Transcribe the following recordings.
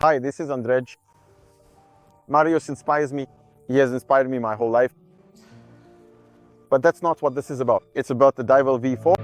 Hi, this is Andrej. Marius inspires me. He has inspired me my whole life. But that's not what this is about. It's about the Diavel V4.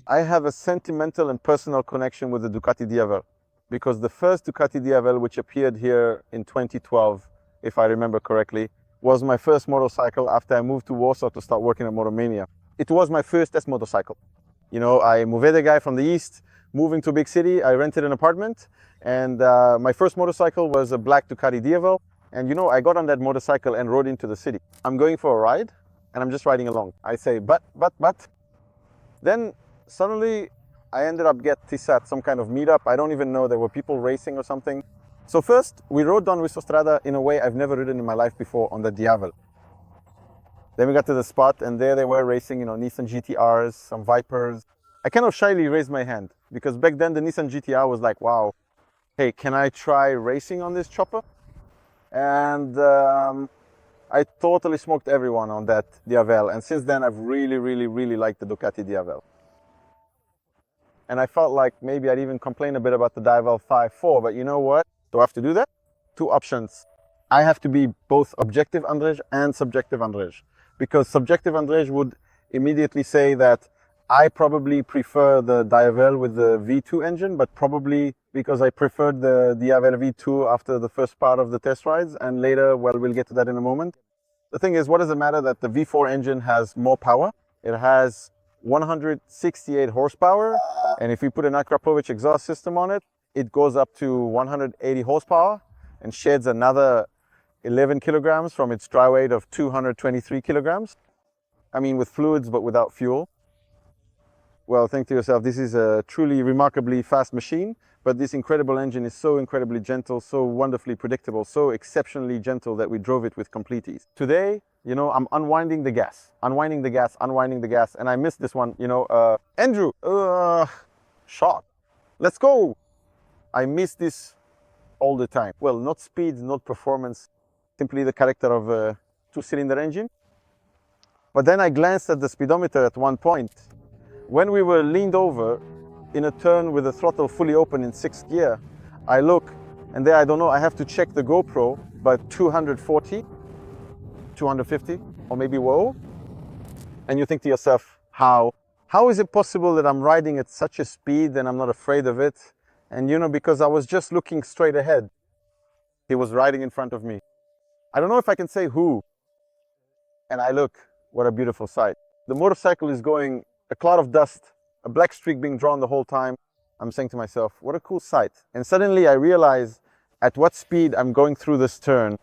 I have a sentimental and personal connection with the Ducati Diavel because the first Ducati Diavel, which appeared here in 2012, if I remember correctly, was my first motorcycle after I moved to Warsaw to start working at Motormania. It was my first S motorcycle. You know, I moved a guy from the east, moving to a big city. I rented an apartment, and my first motorcycle was a black Ducati Diavel. And you know, I got on that motorcycle and rode into the city. I'm going for a ride, and I'm just riding along. I say, but. Then suddenly, I ended up getting at some kind of meetup. I don't even know, there were people racing or something. So first, we rode down Autostrada in a way I've never ridden in my life before on the Diavel. Then we got to the spot, and there they were racing, you know, Nissan GTRs, some Vipers. I kind of shyly raised my hand, because back then the Nissan GTR was like, wow, hey, can I try racing on this chopper? And I totally smoked everyone on that Diavel. And since then, I've really liked the Ducati Diavel. And I felt like maybe I'd even complain a bit about the Diavel V4, but you know what? Do I have to do that? Two options. I have to be both objective Andrej and subjective Andrej, because subjective Andrej would immediately say that I probably prefer the Diavel with the V2 engine, but probably because I preferred the Diavel V2 after the first part of the test rides, and later, well, we'll get to that in a moment. The thing is, what does it matter that the V4 engine has more power? It has 168 horsepower, and if we put an Akrapovic exhaust system on it, it goes up to 180 horsepower and sheds another 11 kilograms from its dry weight of 223 kilograms. I mean, with fluids, but without fuel. Well, think to yourself, this is a truly remarkably fast machine, but this incredible engine is so incredibly gentle, so wonderfully predictable, so exceptionally gentle that we drove it with complete ease. Today, you know, I'm unwinding the gas, and I missed this one, you know, Andrew, shot, let's go. I miss this all the time. Well, not speed, not performance, simply the character of a two-cylinder engine. But then I glanced at the speedometer at one point. When we were leaned over in a turn with the throttle fully open in 6th gear, I look, and there, I don't know, I have to check the GoPro, but 240, 250, or maybe whoa. And you think to yourself, how is it possible that I'm riding at such a speed and I'm not afraid of it? And you know, because I was just looking straight ahead. He was riding in front of me. I don't know if I can say who. And I look, what a beautiful sight. The motorcycle is going, a cloud of dust, a black streak being drawn the whole time. I'm saying to myself, what a cool sight. And suddenly I realize at what speed I'm going through this turn.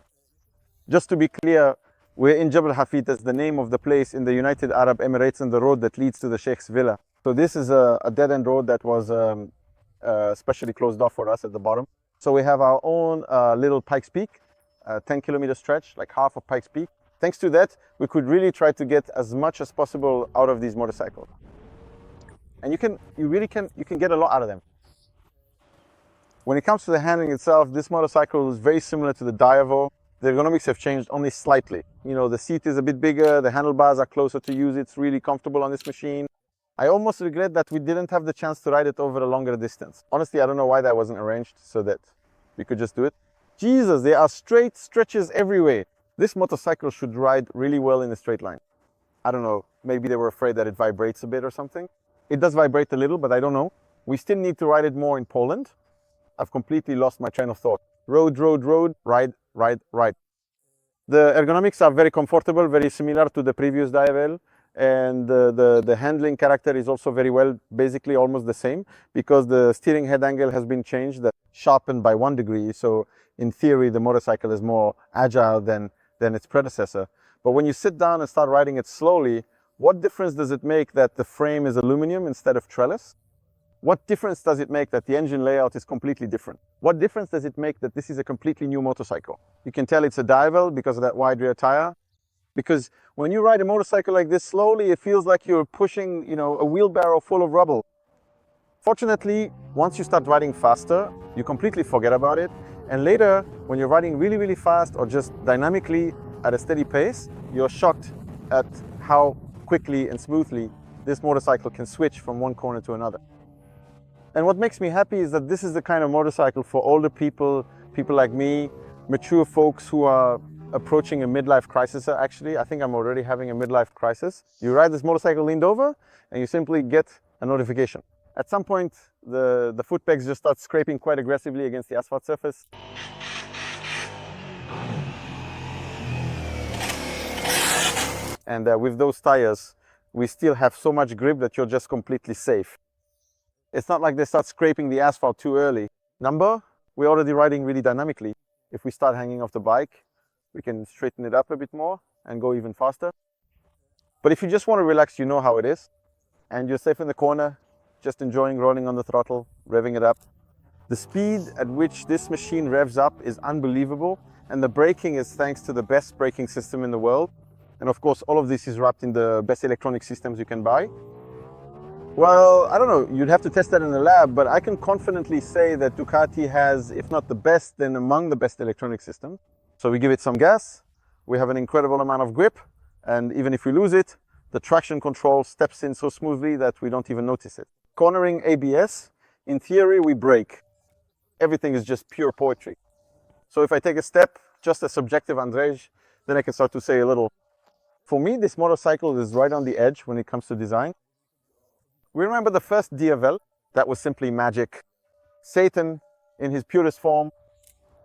Just to be clear, we're in Jebel Hafid, that's the name of the place in the United Arab Emirates and the road that leads to the Sheikh's villa. So this is a dead-end road that was specially closed off for us at the bottom. So we have our own little Pikes Peak, 10-kilometer stretch, like half of Pikes Peak. Thanks to that, we could really try to get as much as possible out of these motorcycles. And you can get a lot out of them. When it comes to the handling itself, this motorcycle is very similar to the Diavel. The ergonomics have changed only slightly. You know, the seat is a bit bigger, the handlebars are closer to use. It's really comfortable on this machine. I almost regret that we didn't have the chance to ride it over a longer distance. Honestly, I don't know why that wasn't arranged so that we could just do it. Jesus, there are straight stretches everywhere. This motorcycle should ride really well in a straight line. I don't know, maybe they were afraid that it vibrates a bit or something. It does vibrate a little, but I don't know. We still need to ride it more in Poland. I've completely lost my train of thought. Road, ride. The ergonomics are very comfortable, very similar to the previous Diavel. And the handling character is also very well, basically almost the same, because the steering head angle has been changed, sharpened by 1 degree. So in theory, the motorcycle is more agile than its predecessor. But when you sit down and start riding it slowly, what difference does it make that the frame is aluminum instead of trellis? What difference does it make that the engine layout is completely different? What difference does it make that this is a completely new motorcycle? You can tell it's a Diavel because of that wide rear tire. Because when you ride a motorcycle like this slowly, it feels like you're pushing, a wheelbarrow full of rubble. Fortunately, once you start riding faster, you completely forget about it. And later, when you're riding really, really fast or just dynamically at a steady pace, you're shocked at how quickly and smoothly this motorcycle can switch from one corner to another. And what makes me happy is that this is the kind of motorcycle for older people, people like me, mature folks who are approaching a midlife crisis. Actually, I think I'm already having a midlife crisis. You ride this motorcycle leaned over and you simply get a notification. At some point, the foot pegs just start scraping quite aggressively against the asphalt surface. And with those tires, we still have so much grip that you're just completely safe. It's not like they start scraping the asphalt too early. We're already riding really dynamically. If we start hanging off the bike, we can straighten it up a bit more and go even faster. But if you just want to relax, you know how it is. And you're safe in the corner, just enjoying rolling on the throttle, revving it up. The speed at which this machine revs up is unbelievable. And the braking is thanks to the best braking system in the world. And of course, all of this is wrapped in the best electronic systems you can buy. Well, I don't know, you'd have to test that in the lab, but I can confidently say that Ducati has, if not the best, then among the best electronic systems. So we give it some gas, we have an incredible amount of grip, and even if we lose it, the traction control steps in so smoothly that we don't even notice it. Cornering ABS, in theory, we brake. Everything is just pure poetry. So if I take a step, just a subjective Andrej, then I can start to say a little. For me, this motorcycle is right on the edge when it comes to design. We remember the first Diavel, that was simply magic. Satan in his purest form.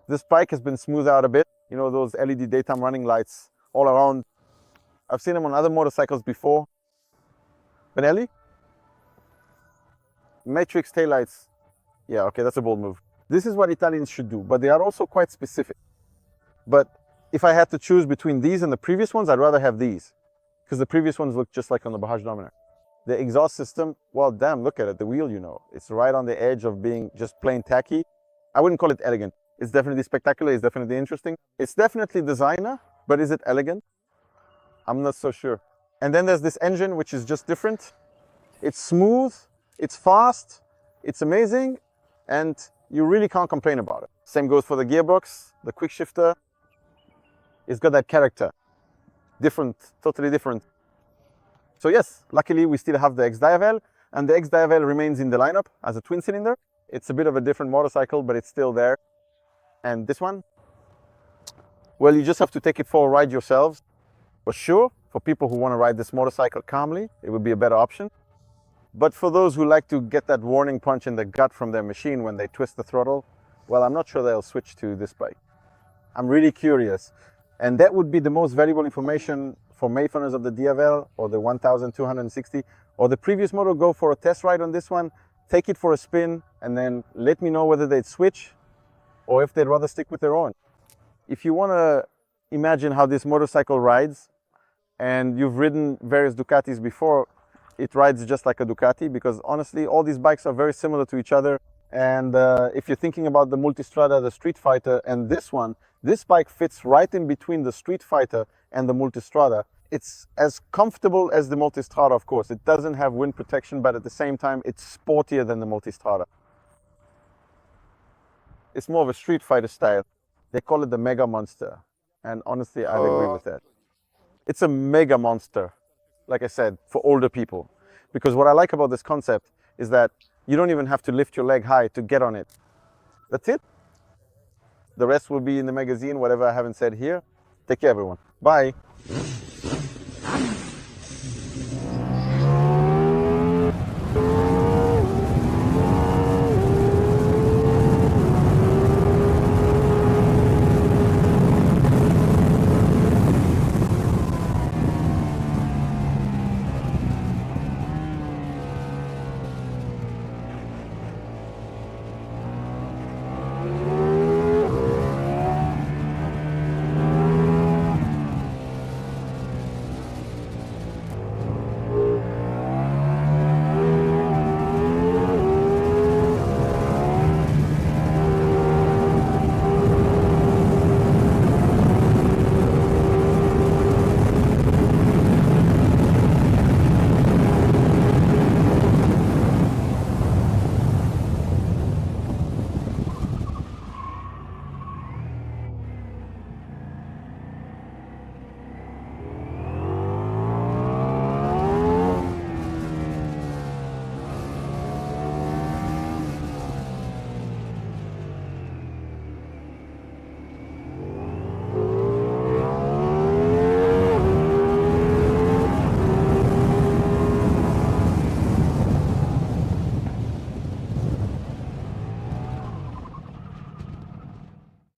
This bike has been smoothed out a bit. Those LED daytime running lights all around. I've seen them on other motorcycles before. Benelli? Matrix taillights. Yeah, okay, that's a bold move. This is what Italians should do, but they are also quite specific. But if I had to choose between these and the previous ones, I'd rather have these. Because the previous ones look just like on the Bahaj Dominator. The exhaust system, well, damn, look at it. The wheel, it's right on the edge of being just plain tacky. I wouldn't call it elegant. It's definitely spectacular. It's definitely interesting. It's definitely designer, but is it elegant? I'm not so sure. And then there's this engine, which is just different. It's smooth, it's fast, it's amazing, and you really can't complain about it. Same goes for the gearbox, the quick shifter. It's got that character. Different, totally different. So yes, luckily we still have the X-Diavel, and the X-Diavel remains in the lineup as a twin cylinder. It's a bit of a different motorcycle, but it's still there. And this one, well, you just have to take it for a ride yourselves. For sure, for people who want to ride this motorcycle calmly, it would be a better option. But for those who like to get that warning punch in the gut from their machine when they twist the throttle, well, I'm not sure they'll switch to this bike. I'm really curious. And that would be the most valuable information for Mayfairers of the Diavel or the 1260 or the previous model. Go for a test ride on this one, take it for a spin, and then let me know whether they'd switch or if they'd rather stick with their own. If you want to imagine how this motorcycle rides, and you've ridden various Ducatis before, it rides just like a Ducati, because honestly, all these bikes are very similar to each other. And if you're thinking about the Multistrada, the Street Fighter, and this one, this bike fits right in between the Street Fighter and the Multistrada. It's as comfortable as the Multistrada, of course. It doesn't have wind protection, but at the same time, it's sportier than the Multistrada. It's more of a Street Fighter style. They call it the Mega Monster. And honestly, I'd agree with that. It's a mega monster, like I said, for older people. Because what I like about this concept is that you don't even have to lift your leg high to get on it. That's it. The rest will be in the magazine, whatever I haven't said here. Take care, everyone. Bye.